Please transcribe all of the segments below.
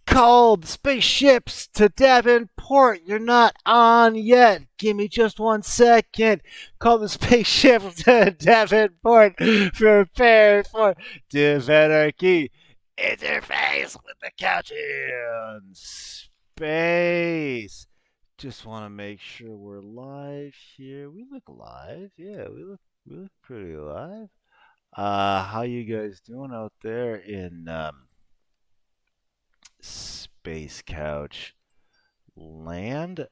Called spaceships to Davenport. You're not on yet. Give me just 1 second. Call the spaceship to Davenport. Prepare for divinity. Interface with the couch in space. Just want to make sure we're live here. We look live. Yeah, we look pretty live. How you guys doing out there in Space Couch Land?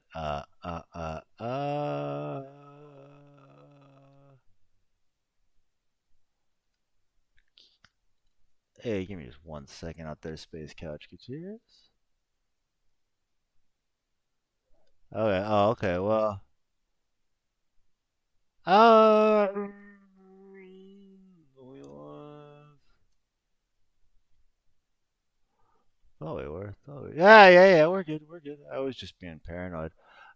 Hey, give me just 1 second out there, Space Couch Gutierrez. Okay. Oh, okay. Well. We was. Thought we were. Yeah. We're good. We're good. I was just being paranoid.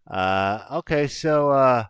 Okay. So, uh,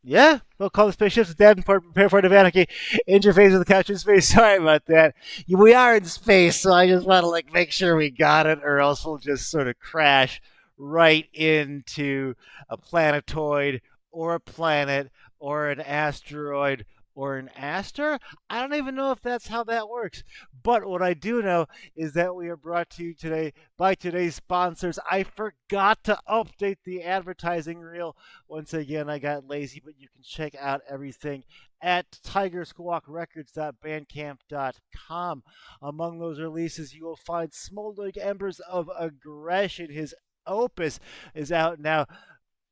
yeah, we'll call the spaceships dead and prepare for divinity. Interface with the couch in space. Sorry about that. We are in space, so I just want to make sure we got it, or else we'll just sort of crash right into a planetoid or a planet or an asteroid or an aster. I don't even know if that's how that works. But what I do know is that we are brought to you today by today's sponsors. I forgot to update the advertising reel. Once again, I got lazy, but you can check out everything at tigersquawkrecords.bandcamp.com. Among those releases, you will find Smoldering Embers of Aggression. His opus is out now.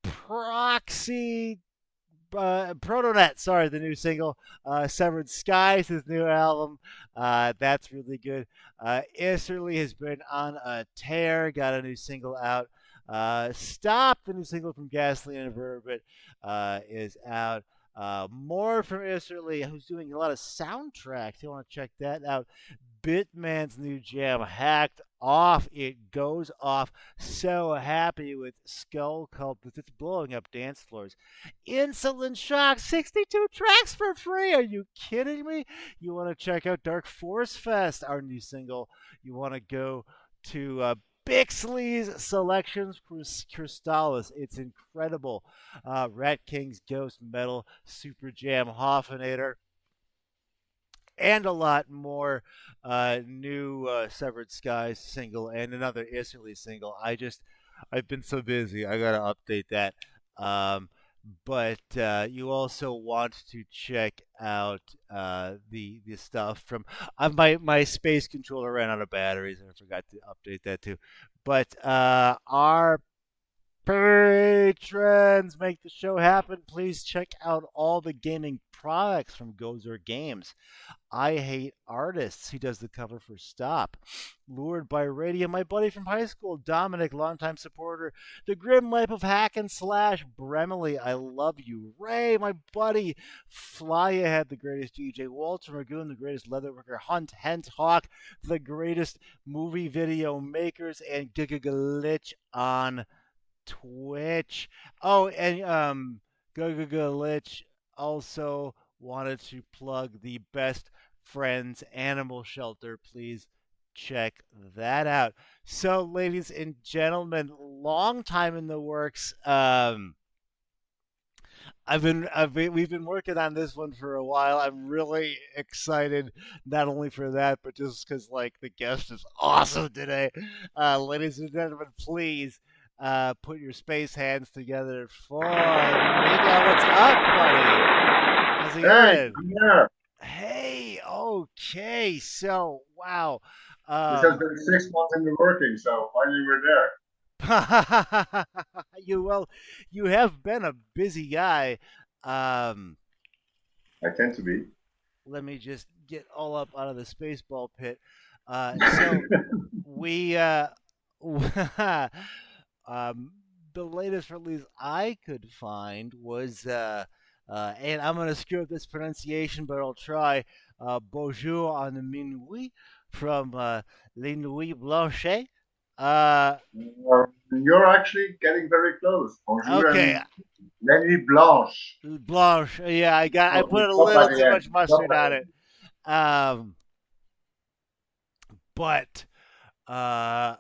Proxy Protonet, sorry, the new single. Severed Skies, his new album. That's really good. Easterly has been on a tear, got a new single out. Stop, the new single from Gasoline and Verb, is out. More from Easterly, who's doing a lot of soundtracks. You want to check that out. Bitman's new jam, Hacked Off. It goes off. So happy with Skull Culprit. It's blowing up dance floors. Insulin Shock, 62 tracks for free. Are you kidding me? You want to check out Dark Force Fest, our new single. You want to go to Bixley's Selections Crystallis. It's incredible. Rat King's Ghost Metal, Super Jam Hoffinator, and a lot more new Severed Skies single and another Israeli single. I've been so busy. I gotta update that. But you also want to check out the stuff from my space controller ran out of batteries and I forgot to update that too. But our patrons make the show happen. Please check out all the gaming products from Gozer Games. I Hate Artists. He does the cover for Stop. Lured by Radio, my buddy from high school, Dominic, longtime supporter. The Grim Life of Hack and Slash, Bremley, I love you. Ray, my buddy. Fly Ahead, the greatest DJ. Walter Magoon, the greatest leatherworker. Hunt, Hent, Hawk, the greatest movie video makers. And Glitch on Twitch. Oh, and Glitch also wanted to plug the Best Friends Animal Shelter. Please check that out. So, ladies and gentlemen, long time in the works. we've been working on this one for a while. I'm really excited, not only for that, but just because like the guest is awesome today. Ladies and gentlemen, please put your space hands together for Mika. What's up, buddy? How's it Hey, going? I'm here. Hey, okay, so wow. This has Um, been 6 months into working, so finally we're there. well, you have been a busy guy. Um, I tend to be. Let me just get all up out of the spaceball pit. So we um, the latest release I could find was and I'm gonna screw up this pronunciation, but I'll try. Bonjour en minuit from Les Nuits Blanches. Uh, You're actually getting very close. Bonjour okay, and Lenny Blanche. Blanche. Yeah, I Oh, put you a stop little at the too end. much Stop mustard at on the it. Um, but uh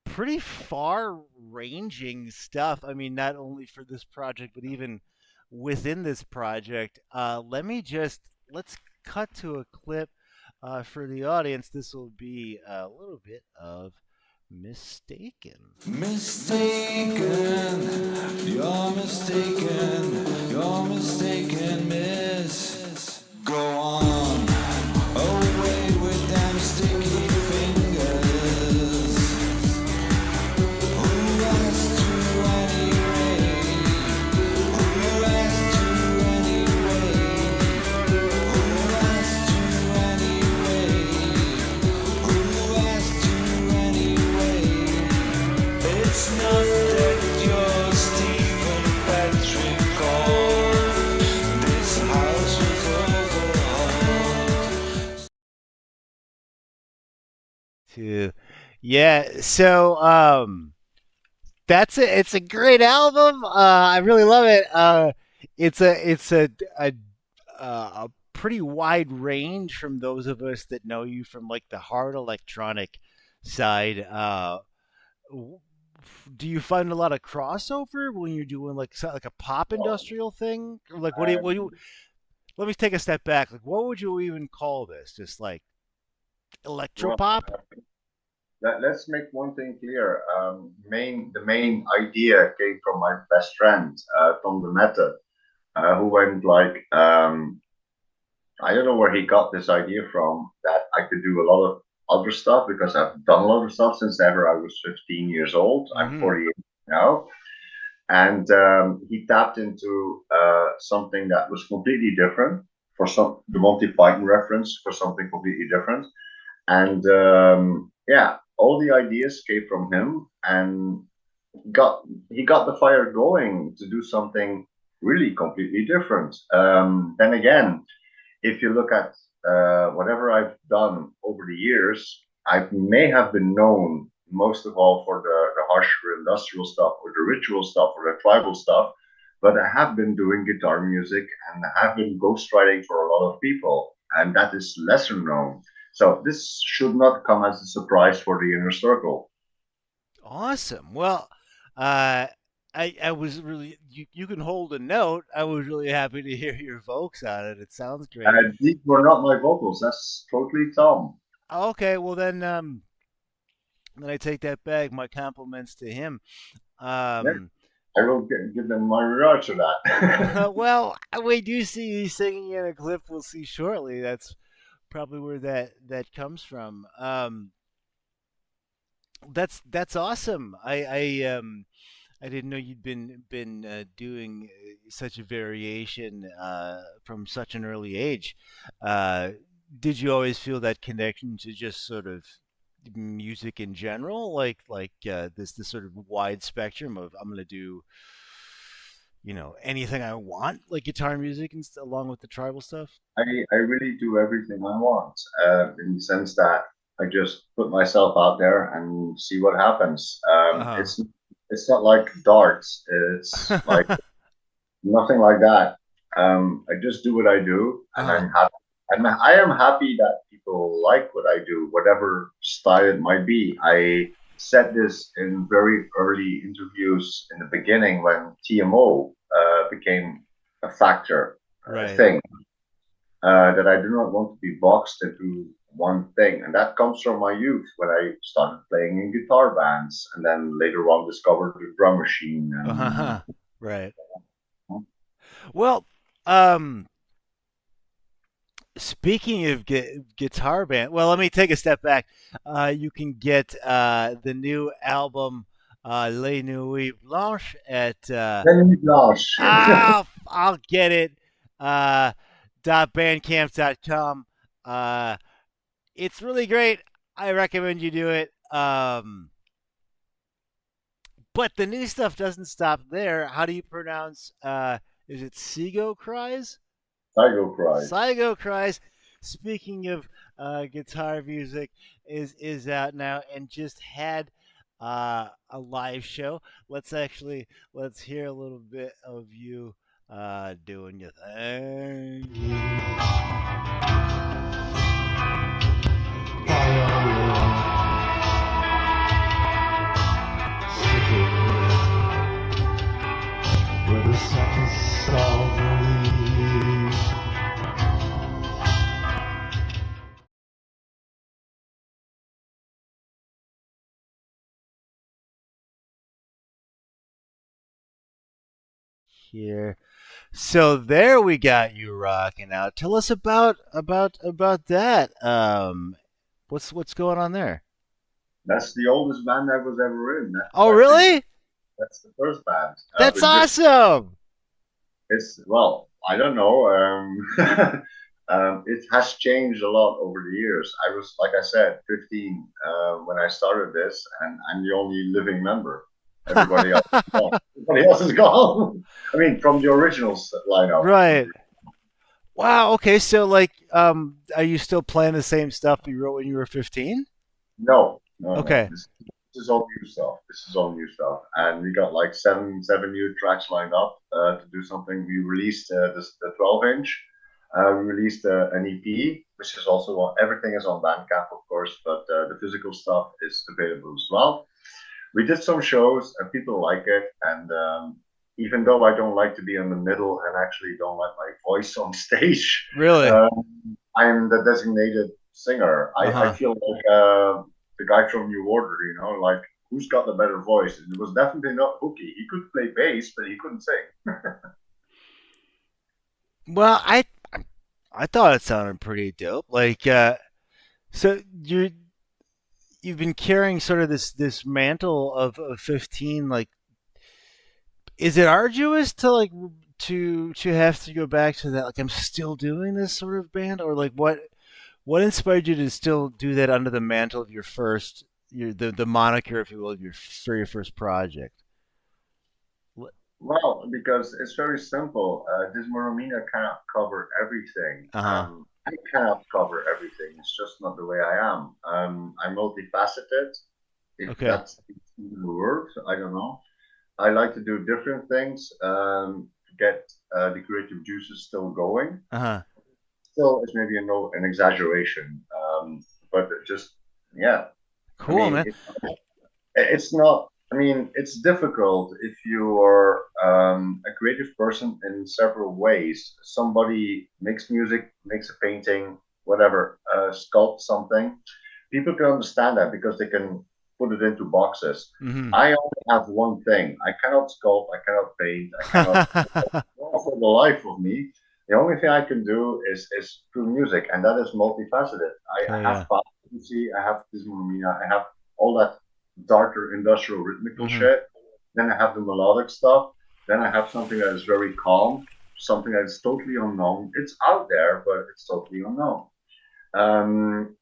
pretty far ranging stuff. I mean, not only for this project, but even within this project. Let's cut to a clip for the audience. This will be a little bit of Mistaken. Mistaken, you're mistaken, miss. Go on, away with them sticky fingers. Who asked you anyway? Who asked you anyway? Who asked you anyway? Who asked you anyway? It's not that you're Stephen Patrick Cole. This house was overhauled. To yeah, so that's it. It's a great album. I really love it. It's a pretty wide range from those of us that know you from like the hard electronic side. Do you find a lot of crossover when you're doing like a pop end. industrial thing? Or like what do you? Um, Let me take a step back. Like what would you even call this? Just like well, electropop? let's make one thing clear. The main idea came from my best friend, Tom the Meta, who went like, I don't know where he got this idea from that I could do a lot of other stuff because I've done a lot of stuff since ever I was 15 years old. I'm Mm-hmm. 48 now. And he tapped into something that was completely different for the Monty Python reference for something completely different. And yeah, all the ideas came from him and got he got the fire going to do something really completely different. Then again, if you look at whatever I've done over the years, I may have been known most of all for the harsher industrial stuff or the ritual stuff or the tribal stuff, but I have been doing guitar music and I have been ghostwriting for a lot of people, and that is lesser known. So this should not come as a surprise for the inner circle. Awesome. Well, uh, I was really you can hold a note. I was really happy to hear your vocals on it. It sounds great. These were not my vocals. That's totally Tom. Okay, well then I take that back. My compliments to him. Yeah, Um, I will give them my regards for that. well, we do see you singing in a clip. We'll see shortly. That's probably where that comes from. That's awesome. I didn't know you'd been doing such a variation from such an early age. Uh, did you always feel that connection to just sort of music in general, this sort of wide spectrum of I'm gonna do anything I want, like guitar music and along with the tribal stuff? I really do everything I want, in the sense that I just put myself out there and see what happens. Uh It's not like darts. It's like huh. nothing like that. I just do what I do, uh and huh. I'm happy. I am happy that people like what I do, whatever style it might be. I said this in very early interviews in the beginning when TMO became a factor, a Right. thing that I do not want to be boxed into one thing. And that comes from my youth when I started playing in guitar bands and then later on discovered the drum machine. And Right. Well, um, speaking of guitar band, well, let me take a step back. You can get the new album Les Nuits Blanches at then Blanche. I'll get it. Uh, .bandcamp.com. Uh, it's really great. I recommend you do it. But the new stuff doesn't stop there. How do you pronounce? Is it Sego Cries? Psycho Cries. Saigo Cries. Speaking of guitar music, is out now and just had a live show. Let's hear a little bit of you doing your thing. Where the sun is sovereignly. Here. So there we got you rocking out. Tell us about that. What's going on there? That's the oldest band I was ever in. Oh, really? That's the first band. That's We just awesome. It's well, I don't know. It has changed a lot over the years. I was, like I said, 15 when I started this, and I'm the only living member. Everybody else is gone. Everybody else is gone. I mean, from the original lineup. Right. Wow. Okay. So, are you still playing the same stuff you wrote when you were 15? No, no, no. Okay. This is all new stuff. This is all new stuff, and we got like seven new tracks lined up to do something. We released the 12-inch. We released an EP, which is also everything is on Bandcamp, of course, but the physical stuff is available as well. We did some shows, and people like it. And even though I don't like to be in the middle and actually don't like my voice on stage, Really? I'm the designated singer. I Uh-huh. feel like the guy from New Order, like who's got the better voice? And it was definitely not Hooky. He could play bass, but he couldn't sing. Well, I thought it sounded pretty dope. So you've been carrying sort of this mantle of 15. Like, is it arduous to to have to go back to that? Like, I'm still doing this sort of band, or like what inspired you to still do that under the mantle of your first the moniker, if you will, of your first project? Well, because it's very simple. This Moromina cannot cover everything. Uh huh. I cannot cover everything. It's just not the way I am. I'm multifaceted, if Okay. that's the word. I don't know. I like to do different things to get the creative juices still going. Uh huh. Still, it's maybe an exaggeration, but it just yeah. I Cool, mean, man. it's not. I mean, it's difficult if you are a creative person in several ways. Somebody makes music, makes a painting, whatever, sculpt something. People can understand that because they can put it into boxes. Mm-hmm. I only have one thing. I cannot sculpt. I cannot paint. I cannot. Well, for the life of me, the only thing I can do is through music, and that is multifaceted. I Oh have yeah. fantasy, I have Dismormina, I have all that darker industrial rhythmical Mm-hmm. shit. Then I have the melodic stuff. Then I have something that is very calm, something that is totally unknown. It's out there, but it's totally unknown. Um,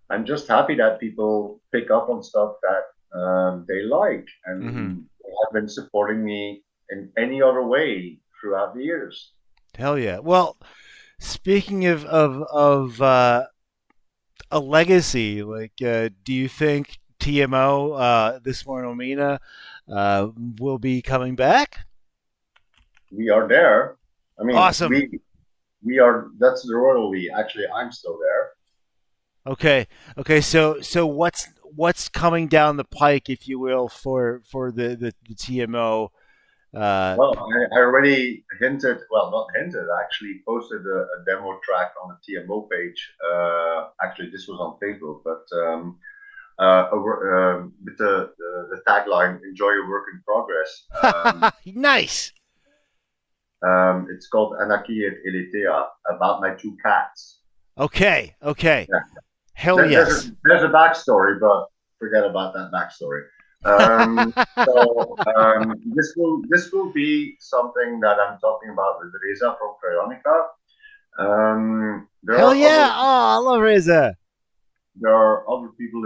I'm just happy that people pick up on stuff that they like, Mm-hmm. and they have been supporting me in any other way throughout the years. Hell yeah. Well, speaking of a legacy, do you think TMO this morning Omina will be coming back? We are there. I mean, Awesome. we are. That's the royal we. Actually, I'm still there. Okay. Okay. So what's coming down the pike, if you will, for the TMO? Well, I already hinted, well, not hinted, I actually posted a demo track on the TMO page. Actually, this was on Facebook, but with the tagline, enjoy your work in progress. Nice. It's called Anarchy et Eletea, about my two cats. Okay. Okay. Yeah. Hell yes. There's a backstory, but forget about that backstory. This will be something that I'm talking about with Reza from Cryonica. Hell yeah. Oh, I love Reza. There are other people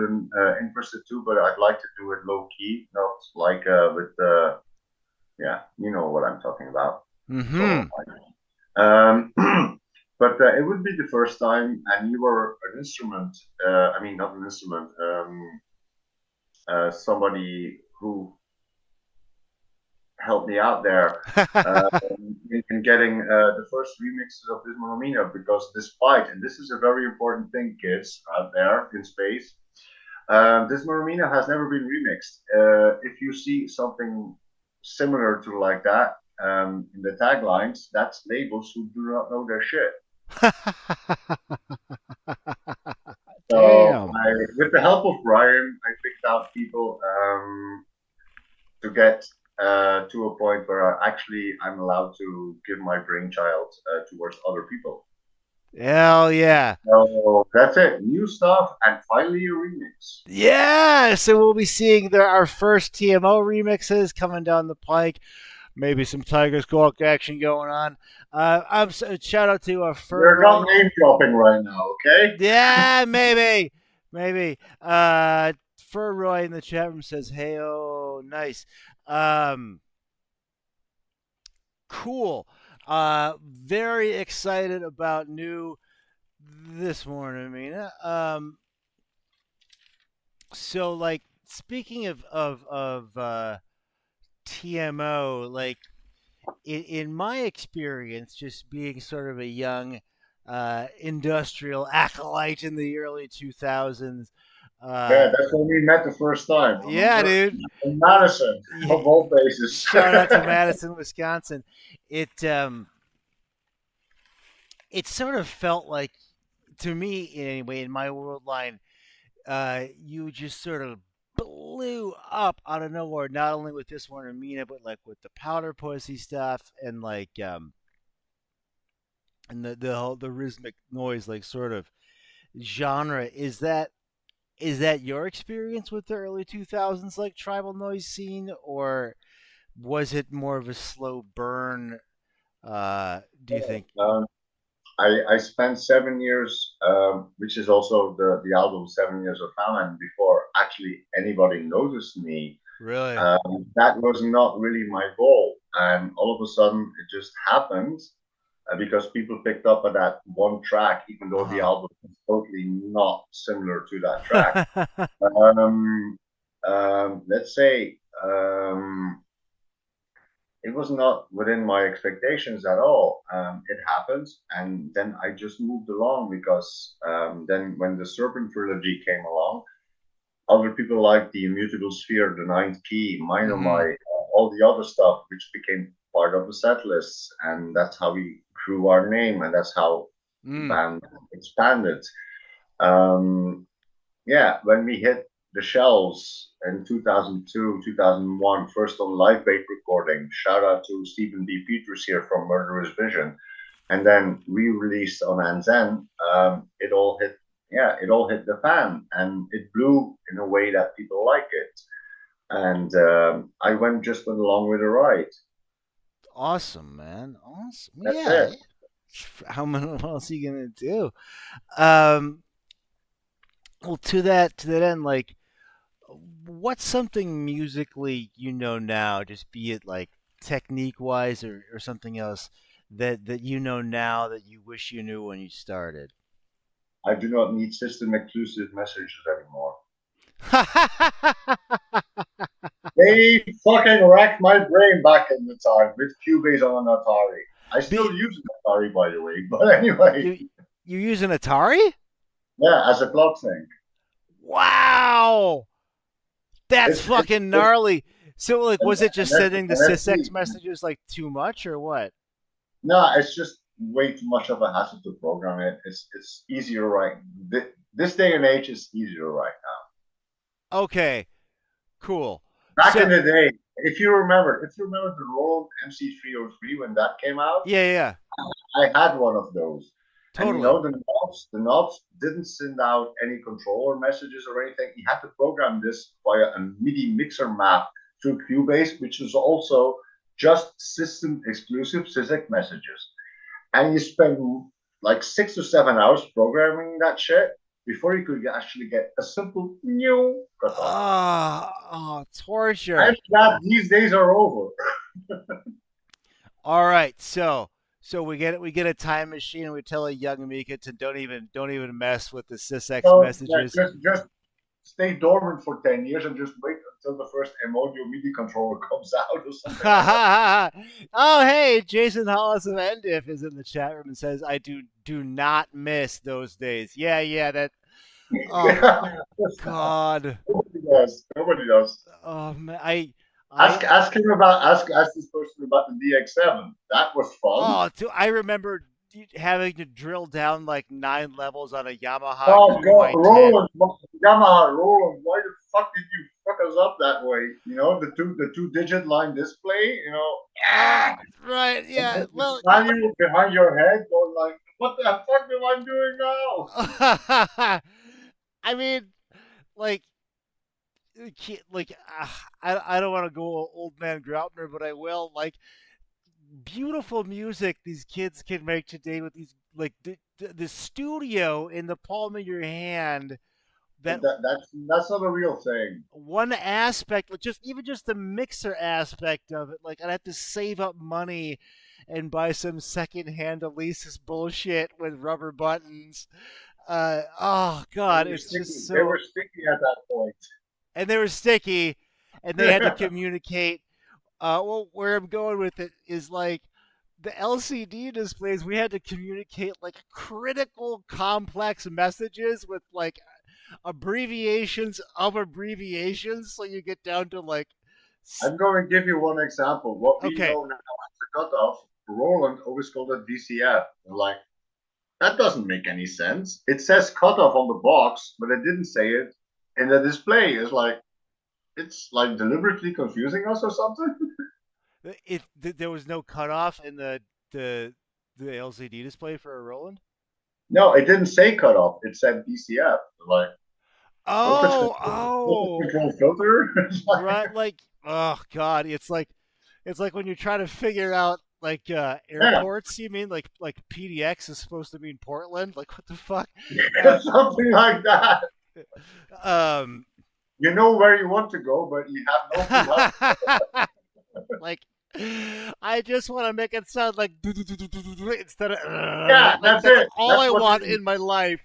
interested too, but I'd like to do it low key, not like with yeah, you know what I'm talking about. Mm-hmm. But it would be the first time, and you were an instrument. I mean, not an instrument. Somebody who helped me out there in getting the first remixes of this OMINA, because despite, and this is a very important thing, kids out there in space, this OMINA has never been remixed. If you see something similar to like that in the taglines, that's labels who do not know their shit. So with the help of Brian, I picked out people to get to a point where I'm allowed to give my brainchild towards other people. Hell yeah. So that's it. New stuff and finally a remix. Yeah. So we'll be seeing our first TMO remixes coming down the pike. Maybe some Tiger Squawk action going on. Shout out to Fur. We're not name dropping right now, okay? Yeah, maybe. Fur Roy in the chat room says, "Hey, oh, nice, cool. Very excited about this morning, Amina. So like speaking of TMO, like in my experience, just being sort of a young industrial acolyte in the early 2000s. Yeah, that's when we met the first time. Remember? Yeah, dude. In Madison, of all places. Shout out to Madison, Wisconsin. It sort of felt like, to me anyway, in my world line, you just sort of blew up out of nowhere, not only with this one Amina, but like with the Powder Pussy stuff and like and the whole the rhythmic noise like sort of genre. Is that your experience with the early 2000s like tribal noise scene, or was it more of a slow burn, do you think? I spent 7 years, which is also the album 7 Years of Famine, before actually anybody noticed me. Really? That was not really my goal. And all of a sudden, it just happened because people picked up on that one track, even though the album is totally not similar to that track. Let's say it was not within my expectations at all. It happened, and then I just moved along because then when the Serpent trilogy came along, other people like the Immutable Sphere, the Ninth Key, Minomai, all the other stuff, which became part of the set lists, and that's how we grew our name, and that's how the band expanded. Yeah, when we hit the shelves in 2002, 2001, first on live bait recording. Shout out to Stephen B. Peters here from Murderous Vision, and then re-released on Anzen. It all hit the fan, and it blew in a way that people like it. And I went along with the ride. Awesome, man. Awesome. That's it. What else are you gonna do? Well, to that end, like, what's something musically now, just be it like technique wise or something else that you know now that you wish you knew when you started? I do not need system exclusive messages anymore. They fucking racked my brain back in the time with Cubase on an Atari. I still use an Atari, by the way, but anyway. You use an Atari? Yeah, as a clock sync. Wow! That's fucking gnarly. So, like, was it just And that's, sending the and that's sysx me. messages like too much, or what? No, it's just way too much of a hassle to program it. It's easier right. This day and age is easier right now. Okay, cool. Back So, in the day, if you remember the Roland MC303 when that came out, yeah, yeah, I had one of those. And totally. the knobs didn't send out any controller messages or anything. You had to program this via a MIDI mixer map through Cubase, which is also just system exclusive SysX messages. And you spend like 6 or 7 hours programming that shit before you could actually get a simple new cutoff. Oh, torture. I'm glad these days are over. All right, so we get a time machine and we tell a young Mika to don't even mess with the sysx So yeah, messages. just stay dormant for 10 years and just wait until the first audio MIDI controller comes out or something like that. Oh, hey, Jason Hollis of Endiff is in the chat room and says, "I do not miss those days." Yeah, yeah, that. Oh Yeah, God. nobody does. Nobody does. Oh man, Ask I. ask him about ask this person about the DX7. That was fun. Oh, dude, I remember having to drill down like 9 levels on a Yamaha Oh God, QY10. Roland, why the fuck did you fuck us up that way? The two digit line display. Oh, right, yeah. Well, Manual behind your head, going like, what the fuck am I doing now? I mean, like, I don't want to go old man Groutner, but I will. Like, beautiful music these kids can make today with these like the studio in the palm of your hand. That That's not a real thing. one aspect, like just the mixer aspect of it. Like, I'd have to save up money and buy some secondhand Alesis bullshit with rubber buttons. Oh They God, were it's sticky. just They so. were sticky at that point. And they were sticky, and they had to communicate. Well, where I'm going with it is like the LCD displays. We had to communicate like critical, complex messages with like abbreviations of abbreviations, so you get down to like. I'm going to give you one example. What we Okay, know now as the cutoff, Roland always called it DCF. Like, that doesn't make any sense. It says cutoff on the box, but it didn't say it in the display. It's like deliberately confusing us or something. there was no cutoff in the LCD display for a Roland. No, it didn't say cutoff. It said DCF. Like, voltage Oh, control filter. right. Like, oh God, it's like when you try to figure out like Yeah, airports. You mean like PDX is supposed to mean Portland? Like, what the fuck? Uh, something like that. um, You know where you want to go, but you have no clue how. like, I just want to make it sound like instead of Yeah, like that's that's it. all That's I what want in my life.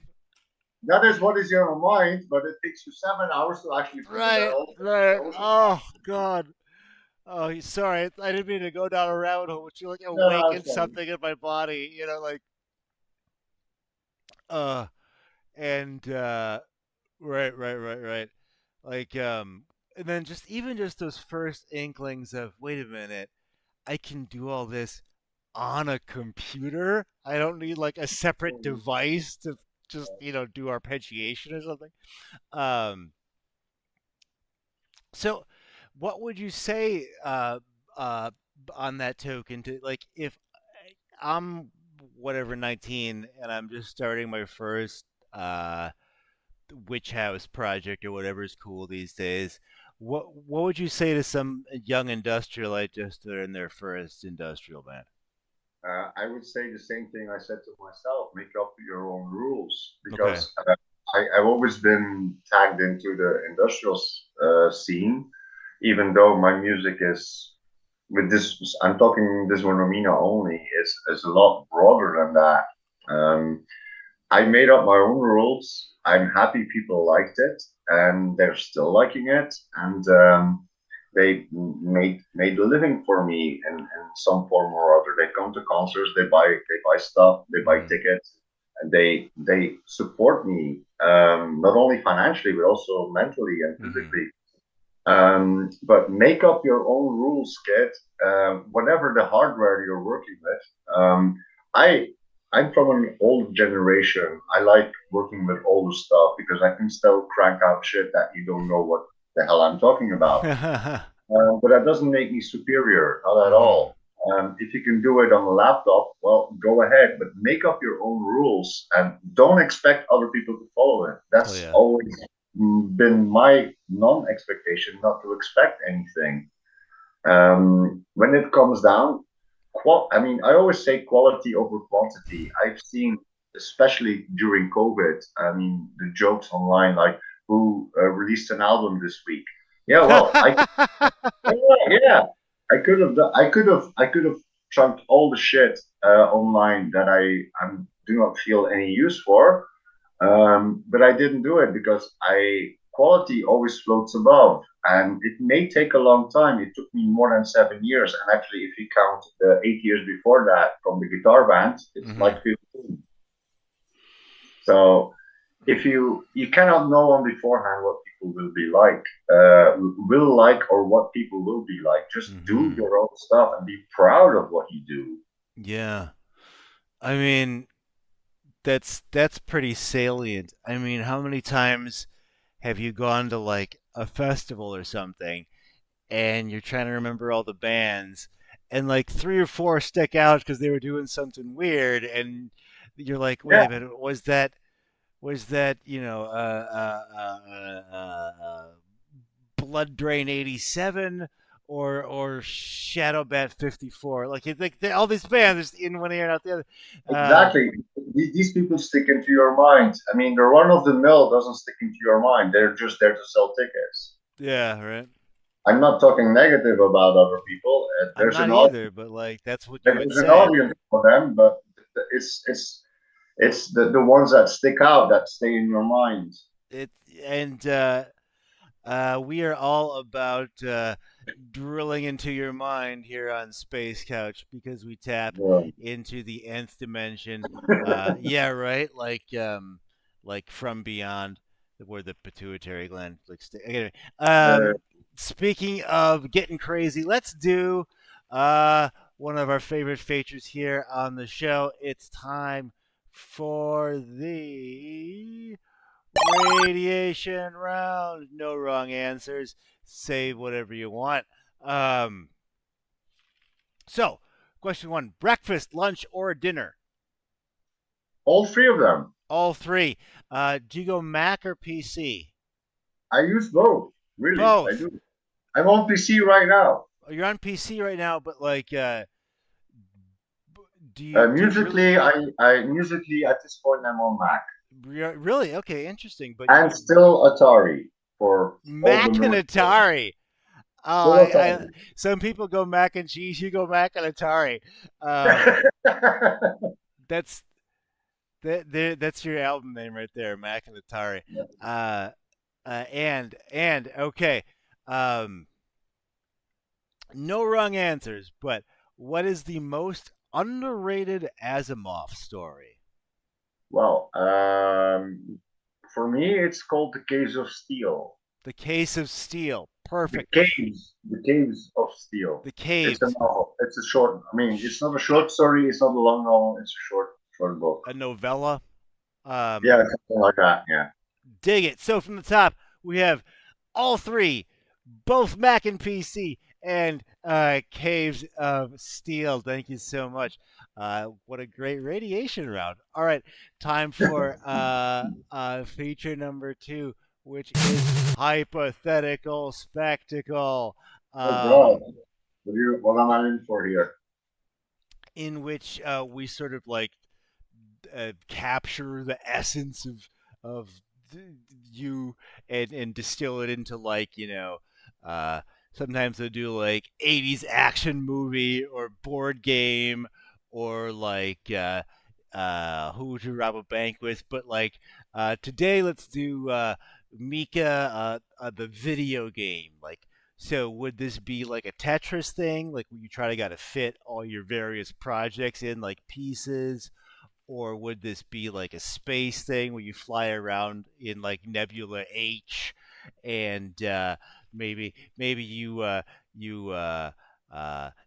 that is what is in your mind, but it takes you 7 hours to actually figure that Right, out. right. Oh God. Oh, sorry. I didn't mean to go down a rabbit hole, but you like No, awaken it's fine. something in my body. Like uh, and right, right, right, right. Like and then just those first inklings of wait a minute, I can do all this on a computer. I don't need like a separate device to just do arpeggiation or something. Um, so what would you say uh, on that token to like if I'm whatever 19 and I'm just starting my first witch house project or whatever is cool these days? What would you say to some young industrialite just in their first industrial band? I would say the same thing I said to myself: make up your own rules, Okay. because I've always been tagged into the industrial scene, even though my music is with this. I'm talking this one OMINA only is a lot broader than that. I made up my own rules. I'm happy people liked it, and they're still liking it, and they made a living for me in some form or other. They come to concerts, they buy stuff, they buy Mm-hmm. tickets, and they support me, not only financially but also mentally and Mm-hmm. physically. But make up your own rules, kid. Whatever the hardware you're working with. I I'm from an old generation. I like working with older stuff because I can still crank out shit that you don't know what the hell I'm talking about. But that doesn't make me superior, not at Hmm. all. If you can do it on a laptop, well, go ahead, but make up your own rules and don't expect other people to follow it. Oh That's yeah. always been my non expectation, not to expect anything. When it comes down, I mean, I always say quality over quantity. I've seen, especially during COVID, I mean, the jokes online like, who released an album this week? Yeah, well, yeah, I could have done, I could have chunked all the shit online that I do not feel any use for, but I didn't do it because I quality always floats above, and it may take a long time. It took me more than 7 years, and actually, if you count the 8 years before that from the guitar band, it's Hmm. like 15. So if you cannot know on beforehand what people will be like, will like, or what people will be like. Just do Hmm. your own stuff and be proud of what you do. Yeah. I mean, that's pretty salient. I mean, how many times have you gone to like a festival or something and you're trying to remember all the bands and like three or four stick out because they were doing something weird and you're like, wait Yeah, a minute, was that Blood Drain 87 or Shadow Bat 54? Like all these bands in one ear and out the other. Um, exactly. These people stick into your mind. I mean, the run of the mill doesn't stick into your mind. They're just there to sell tickets. yeah, right. I'm not talking negative about other people. I'm not either, but like that's what you would There's an say. audience for them, but it's the ones that stick out that stay in your mind. It and We are all about drilling into your mind here on Space Couch because we tap Yeah. into the nth dimension. Yeah, right. Like from beyond, where the pituitary gland anyway, Uh, speaking of getting crazy, let's do uh, one of our favorite features here on the show. It's time for the radiation round. No wrong answers. Say whatever you want. Um, so, question one: breakfast, lunch, or dinner? all three of them. All three. Do you go Mac or PC? I use both. Really, I Both. do. I'm on PC right now. You're on PC right now, but like, do you really Musically at this point I'm on Mac really okay? Interesting, but and still Atari for all the Mac and noise. Atari. Oh, Still I Atari. some people go mac and cheese. You go mac and Atari. Um, that's that's your album name right there, Mac and Atari. Uh, and okay, um, no wrong answers. But what is the most underrated Asimov story? Well, for me, it's called The Caves of Steel. The Case of Steel. Perfect. The Caves of Steel. The It's a Caves. novel. It's a short. I mean, it's not a short story. It's not a long novel. It's a short book. A novella. Yeah, Um, something like that. Yeah. dig it. So from the top, we have all three, both Mac and PC, and Caves of Steel. Thank you so much. What a great radiation round. All right, time for feature number two, which is hypothetical spectacle. Oh God, Um, what am I in for here? in which we sort of like capture the essence of you and distill it into like uh, sometimes they'll do like 80s action movie or board game or like who would you rob a bank with, but like today let's do Mika the video game. Like, so would this be like a Tetris thing, like where you try to gotta fit all your various projects in like pieces, or would this be like a space thing where you fly around in like Nebula H and maybe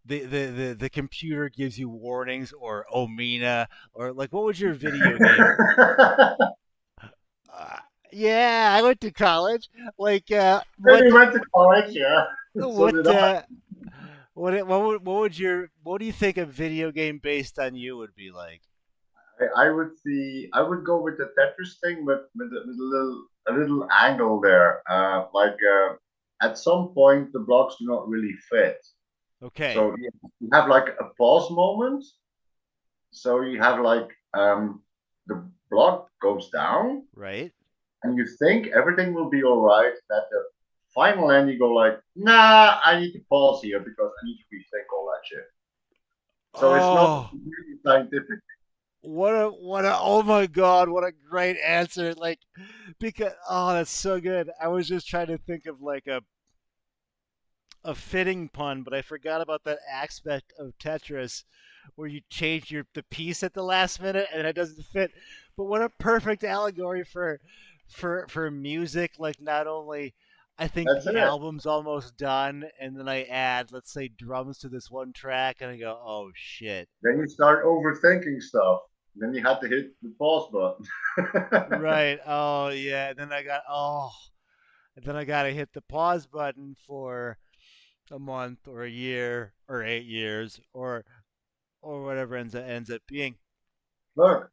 the computer gives you warnings, or OMINA, or like, what was your video game? Uh, yeah, I went to college. Like, Then he went to college, yeah. So what did I. uh, what would your what do you think a video game based on you would be like? I would see. I would go with the Tetris thing, but with a little angle there. At some point, the blocks do not really fit. Okay, So you have like a pause moment. So you have like the block goes down, right. and you think everything will be all right. At the final end, you go like, nah, I need to pause here because I need to rethink all that shit. So it's not Oh, really scientific. what a oh my god, what a great answer. Like, because oh, that's so good. I was just trying to think of like a fitting pun, but I forgot about that aspect of Tetris where you change the piece at the last minute and it doesn't fit. But what a perfect allegory for music. Like, not only I think That's the it. album's almost done, and then I add, let's say, drums to this one track, and I go, oh shit. Then you start overthinking stuff. Then you had to hit the pause button. Right. Oh yeah. And then I gotta hit the pause button for a month or a year or 8 years or whatever ends up being. Look,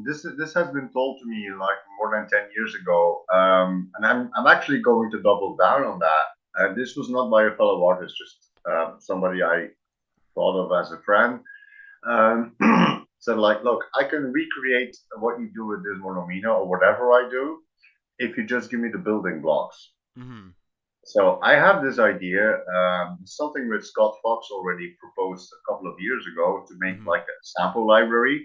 this has been told to me like more than 10 years ago, and I'm actually going to double down on that. This was not by a fellow artist, just somebody I thought of as a friend. Um, said like, look, I can recreate what you do with this monomina or whatever I do if you just give me the building blocks. Hmm. So I have this idea, something that Scott Fox already proposed a couple of years ago to make Hmm. like a sample library.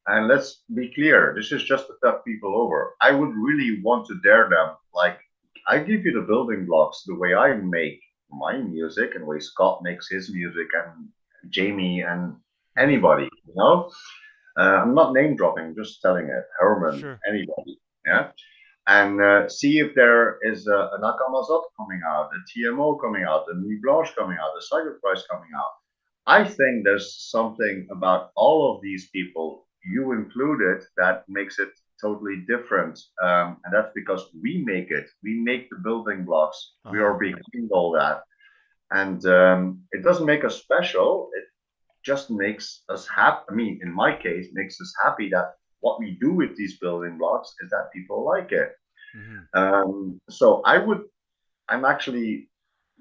And let's be clear, this is just to fuck people over. I would really want to dare them. Like, I give you the building blocks the way I make my music and the way Scott makes his music and Jamie and Hmm. anybody, you know? I'm not name dropping, just telling it. Herman, Sure. anybody. Yeah. And see if there is a Nakamazot coming out, a TMO coming out, a Nuit Blanche coming out, a Cyber Price coming out. I think there's something about all of these people, you included, that makes it totally different. And that's because we make it. We make the building blocks. Uh We huh. are behind all that. And it doesn't make us special. It just makes us happy. I mean, in my case, makes us happy that what we do with these building blocks is that people like it. Hmm. So I'm actually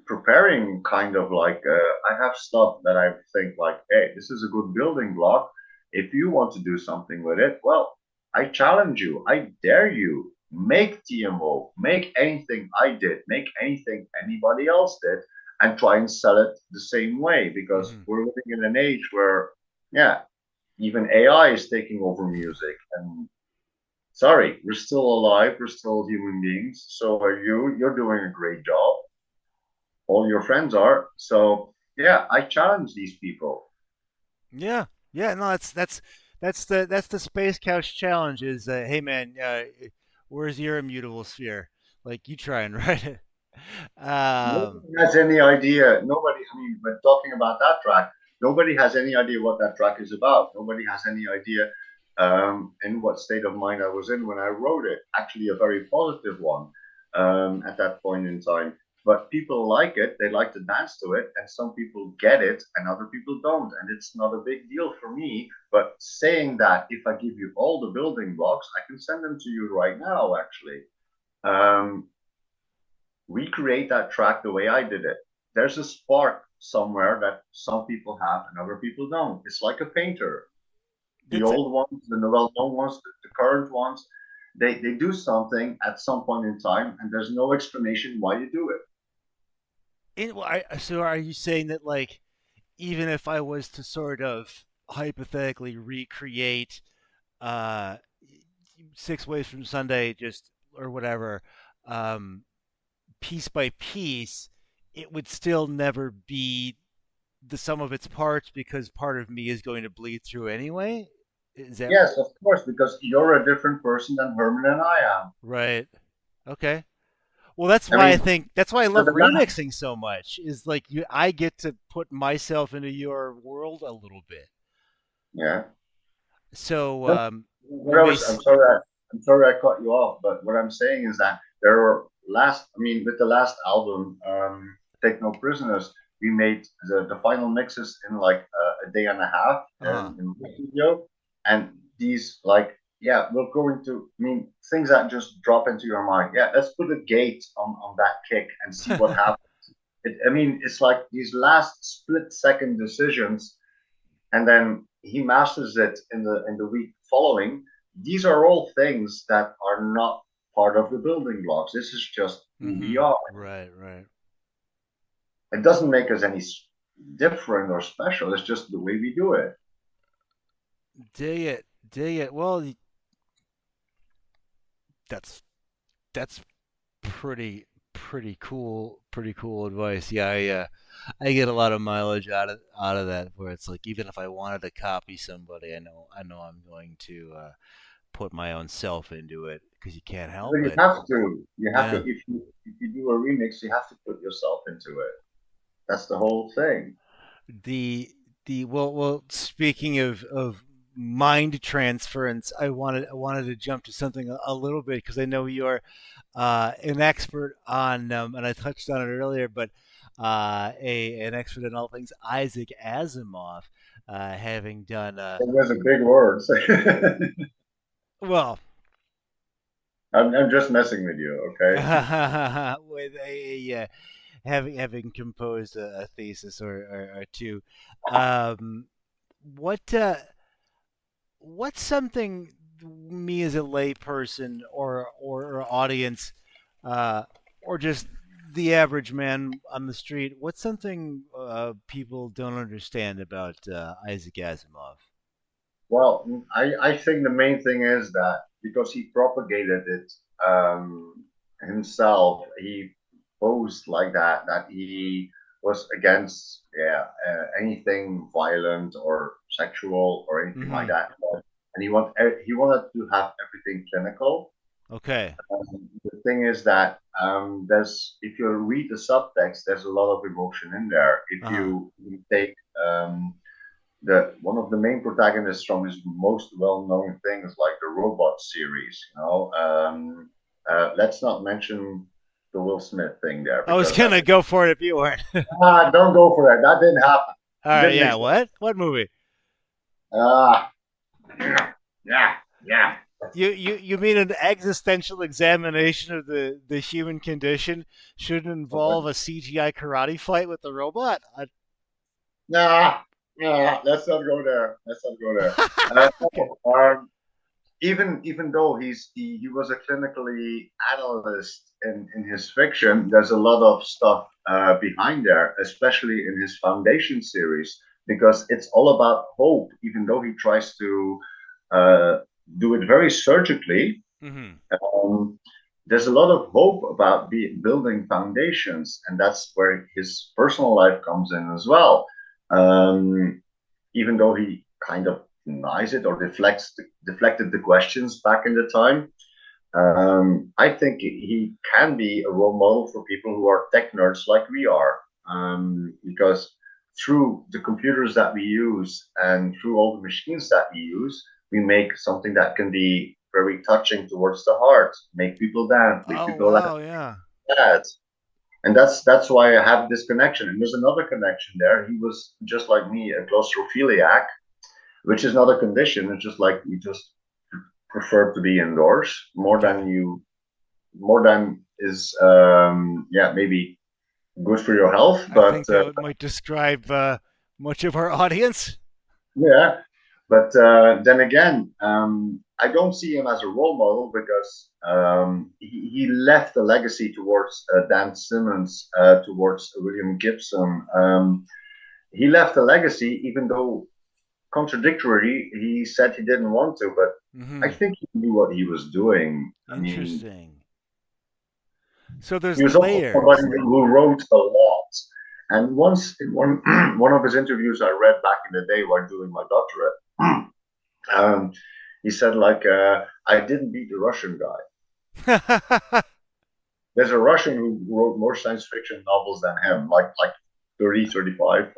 preparing kind of like I have stuff that I think like, hey, this is a good building block. If you want to do something with it, well, I challenge you, I dare you, make TMO, make anything I did, make anything anybody else did, and try and sell it the same way because Hmm. we're living in an age where, yeah, even AI is taking over music. And sorry, we're still alive, we're still human beings. So are you. You're doing a great job, all your friends are. So yeah, I challenge these people. Yeah. Yeah. No, that's the Space Couch challenge. Is hey man, where's your immutable sphere? Like, you try and write it. Um. Nobody has any idea. Nobody, I mean, when talking about that track, nobody has any idea what that track is about. Nobody has any idea in what state of mind I was in when I wrote it. Actually, a very positive one at that point in time. But people like it, they like to dance to it, and some people get it and other people don't. And it's not a big deal for me. But saying that if I give you all the building blocks, I can send them to you right now, actually. Um, Recreate that track the way I did it. There's a spark somewhere that some people have and other people don't. It's like a painter. The That's old ones, the well-known ones, the current ones, they do something at some point in time, and there's no explanation why you do it. so are you saying that, like, even if I was to sort of hypothetically recreate uh 6 Ways from Sunday, just or whatever, um piece by piece, it would still never be the sum of its parts, because part of me is going to bleed through anyway. Is that Yes, of course, because you're a different person than Herman and I am. right? Okay. Well, that's I why I mean, think that's why I for love the last, remixing so much. Is like I get to put myself into your world a little bit. yeah. So No, we what I may. was, I'm sorry I cut you off, but what I'm saying is that there were I mean, with the last album, Take No Prisoners, we made the final mixes in like a day and a half Uh in the studio, and these like, yeah, we're going to, I mean, things that just drop into your mind. Yeah, let's put a gate on that kick and see what huh. happens. I mean, it's like these last split-second decisions, and then he masters it in the week following. These are all things that are not part of the building blocks. This is just who we Mm-hmm. are. Right. Right. It doesn't make us any different or special. It's just the way we do it. Dig it. Dig it. Well, that's that's pretty cool. Pretty cool advice. Yeah. I get a lot of mileage out of that. Where it's like even if I wanted to copy somebody, I know I'm going to put my own self into it because you can't But help you it. have to. You have to. Yeah. If you do a remix, you have to put yourself into it. That's the whole thing. The well speaking of mind transference, I wanted to jump to something a little bit because I know you're an expert on and I touched on it earlier, but a an expert in all things Isaac Asimov, having done Those are big words. well I'm just messing with you, okay? with having composed a thesis or two. Um, what what's something me as a layperson or audience or just the average man on the street, what's something people don't understand about Isaac Asimov? Well, I think the main thing is that because he propagated it himself, he posed like that, that he was against, yeah, anything violent or sexual or anything like Hmm. that. And he wanted to have everything clinical. Okay. The thing is that if you read the subtext, there's a lot of emotion in there. If Uh-huh. you take the one of the main protagonists from his most well-known things like the robot series, let's not mention the Will Smith thing there I was because that gonna go for it if you weren't. don't go for that. That didn't happen. All It right, didn't yeah. exist. What movie? Ah, yeah, yeah. You mean an existential examination of the human condition should involve a CGI karate fight with the robot? Nah, nah. Let's not go there. Let's not go there. Okay. Even though he was a clinically analyst in his fiction, there's a lot of stuff behind there, especially in his Foundation series, because it's all about hope. Even though he tries to uh, do it very surgically, Hmm. um, there's a lot of hope about building foundations, and that's where his personal life comes in as well. Um, Even though he kind of denies it or deflected the questions back in the time. I think he can be a role model for people who are tech nerds like we are, because through the computers that we use and through all the machines that we use, we make something that can be very touching towards the heart, make people dance, make Oh people laugh. wow, yeah. And that's why I have this connection. And there's another connection there. He was just like me, a claustrophiliac, which is not a condition. It's just like you just prefer to be indoors Okay. more than is yeah, maybe good for your health. I But think that might describe much of our audience. yeah, but then again, I don't see him as a role model because he left a legacy towards Dan Simmons, towards William Gibson. He left a legacy, even though contradictory, he said he didn't want to, but I Hmm. think he knew what he was doing. I mean, Interesting. So there's he was also somebody layers. who wrote a lot. And once in one one of his interviews I read back in the day while doing my doctorate, he said like, "I didn't beat the Russian guy." there's a Russian who wrote more science fiction novels than him, like 30, 35,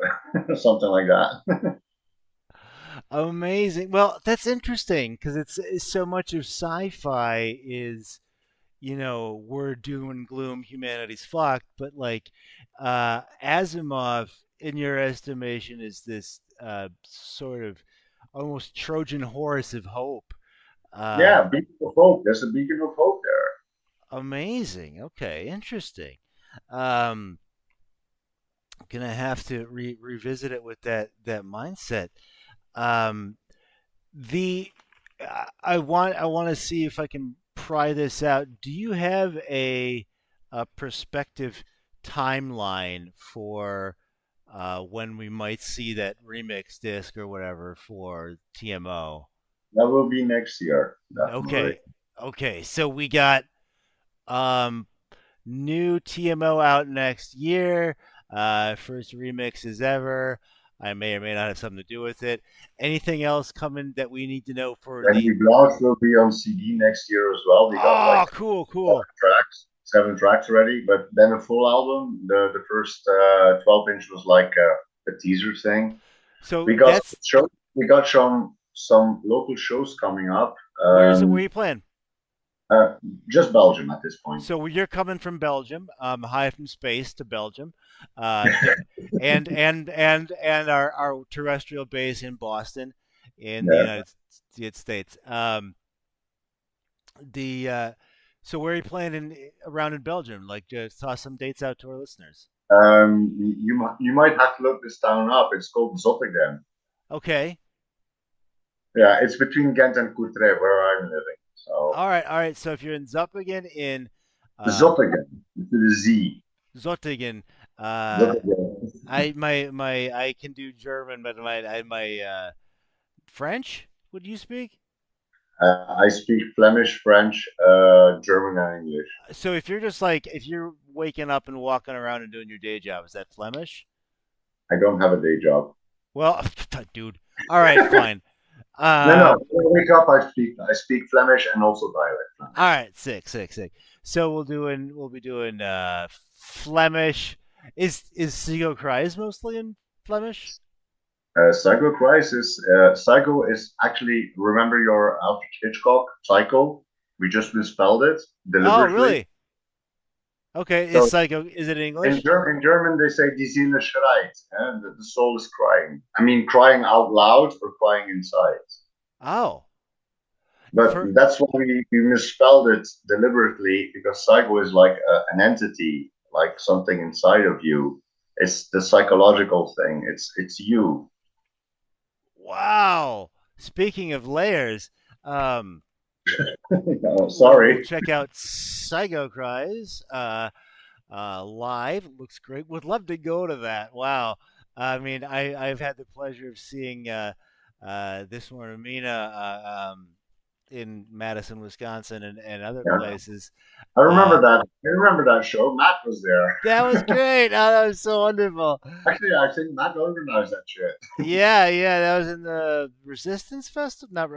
something like that. Amazing. Well, that's interesting because it's so much of sci-fi is, we're doom and gloom, humanity's fucked, but like Asimov, in your estimation, is this sort of almost Trojan horse of hope. Uh, Yeah, beacon of hope. There's a beacon of hope there. Amazing. Okay, interesting. Um, gonna have to revisit it with that mindset. Um, the I want to see if I can pry this out. Do you have a perspective timeline for when we might see that remix disc or whatever for TMO? That will be next year, definitely. Okay, okay. So we got um, new TMO out next year. First remixes ever. I may or may not have something to do with it. Anything else coming that we need to know for And the? the blogs will be on CD next year as well. We got like Oh, cool, cool. seven tracks already, but then a full album. The first 12-inch was like a teaser thing. So We got that's show. We got some local shows coming up. where's it? Where you playing? Uh, just Belgium at this point. So you're coming from Belgium, high from space to Belgium, th- and our terrestrial base in Boston, in the Yeah. United States. The So where are you playing around in Belgium? Like, just toss some dates out to our listeners. You might have to look this town up. It's called Zottegem. Okay. Yeah, it's between Ghent and Courtrai, where I'm living. So All right. All right. So if you're in Zutphen in Zottegem, with the Z. Zottingen, uh, Zottegem. I can do German, but my French. What do you speak? I speak Flemish, French, German, and English. So if you're just like if you're waking up and walking around and doing your day job, is that Flemish? I don't have a day job. Well, dude. All right, fine. No. When I wake up, I speak Flemish and also dialect All Flemish. right, sick. So we'll be doing Flemish. Is Sigo Kreis mostly in Flemish? Psycho Crisis. Psycho is actually, remember your Alfred Hitchcock Psycho? We just misspelled it Oh, deliberately. really? Okay, So is it English? In German, they say die Seele schreit, and the soul is crying. I mean, crying out loud or crying inside. Oh, But for that's why we misspelled it deliberately because psycho is like an entity, like something inside of you. It's the psychological thing. It's you. wow. Speaking of layers, um, we'll Sorry. check out Psycho Cries live. Looks great. Would love to go to that. Wow. I mean, I've had the pleasure of seeing this one, OMINA, in Madison, Wisconsin, and other Yeah. places. I remember Uh, that. I remember that show. Matt was that was there. great. Oh, that was so wonderful. Actually, I think Matt organized that shit. Yeah, that was in the Resistance Festival, not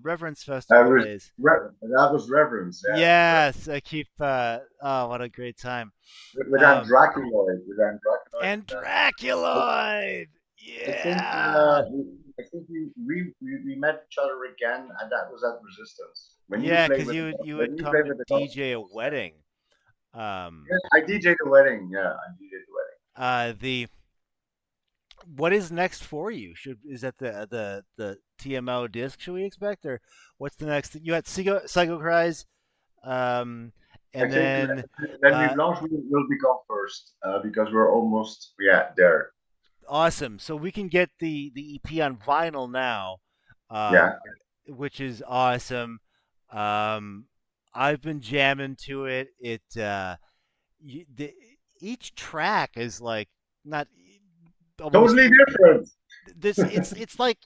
Reverence Festival days. That was Reverence, yeah. Yes, I keep. Oh, what a great time. With that Um, Draculoid, with that Draculoid, and Draculoid. I think Yeah. we met each other again, and that was at Resistance Yeah, because you would when you come played to with the DJ a Gospels. Yeah. wedding. Um, Yes, I DJ'd the wedding. Yeah, I DJ'd the wedding. the What is next for you? Is that the TMO disc? Should we expect, or what's the next? You had Psycho Cries, I and think then then we uh, Blanche will become first because we're almost there. awesome. So we can get the EP on vinyl now, uh, Yeah, which is awesome. Um, I've been jamming to it. You, the, each track is like not almost totally different. this. It's like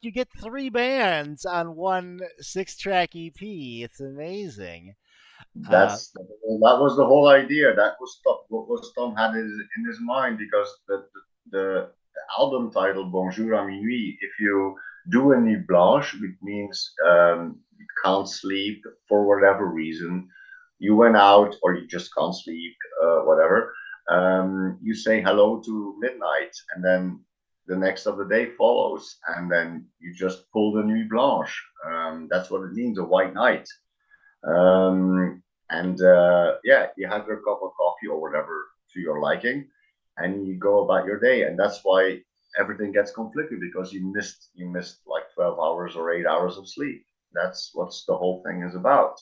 you get three bands on one 6-track EP. It's amazing. Uh, That was the whole idea. That was what was Tom had in his mind because the album title Bonjour à minuit. If you do a nuit blanche, which means you can't sleep for whatever reason, you went out or you just can't sleep, whatever. You say hello to midnight, and then the next of the day follows, and then you just pull the nuit blanche. That's what it means, a white night. And yeah, you have your cup of coffee or whatever to your liking, and you go about your day. And that's why everything gets conflicted, because you missed like 12 hours or 8 hours of sleep. That's what the whole thing is about.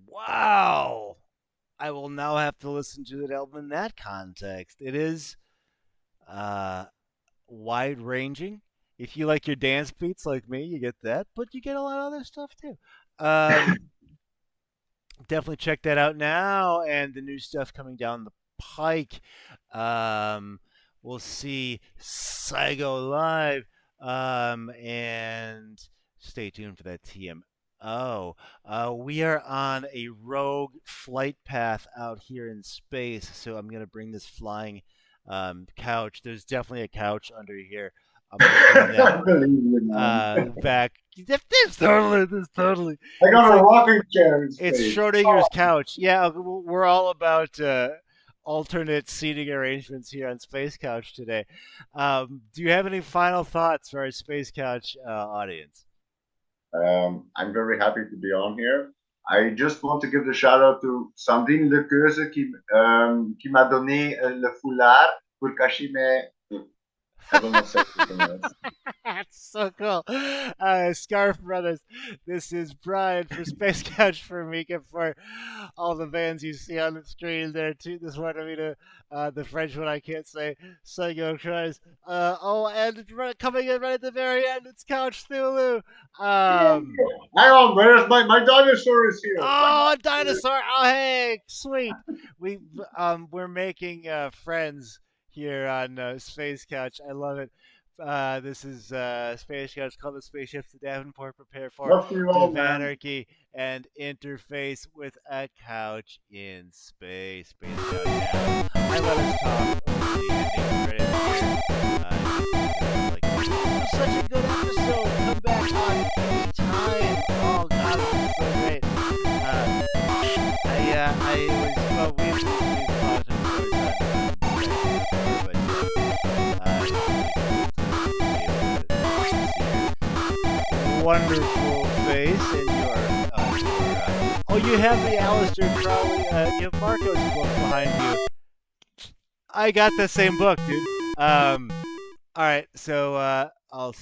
Wow. I will now have to listen to that album in that context. It is uh, wide ranging. If you like your dance beats like me, you get that, but you get a lot of other stuff too. Um, Definitely check that out now, and the new stuff coming down the pike. Um, we'll see Saigo live, and stay tuned for that TMO. We are on a rogue flight path out here in space, so I'm gonna bring this flying couch. There's definitely a couch under here. I'm gonna bring that Believe it, man. back. There's totally. I It's got a like rocking chair in it's space. Schrodinger's couch. Yeah, we're all about alternate seating arrangements here on Space Couch today. Do you have any final thoughts for our Space Couch audience? I'm very happy to be on here. I just want to give the shout out to Sandrine Lequeuze qui m'a donné le foulard pour cacher mes. I will not say anything else. That's so cool. Scarf Brothers, this is Brian for Space Couch for Mika for all the bands you see on the screen there too. This one, I mean, the French one I can't say. Psycho Cries. And coming in right at the very end, it's Couch Thulu. Um, Hang on, where's my dinosaur is here? oh, a dinosaur. Oh, hey, sweet. We're making friends here on Space Couch. I love it. This is Space Couch called the Spaceships to Davenport. Prepare for Love you all, man. Devanarchy and interface with a couch in space. Space Couch now. I let us talk over the ending credits here. This was such a good episode. Come back on anytime. Oh, God, this is so great. I was, well, we've talked, of course, on wonderful face and oh, you have the Aleister Crowley, you have Marco's book behind you. I got the same book, dude. All right, so I'll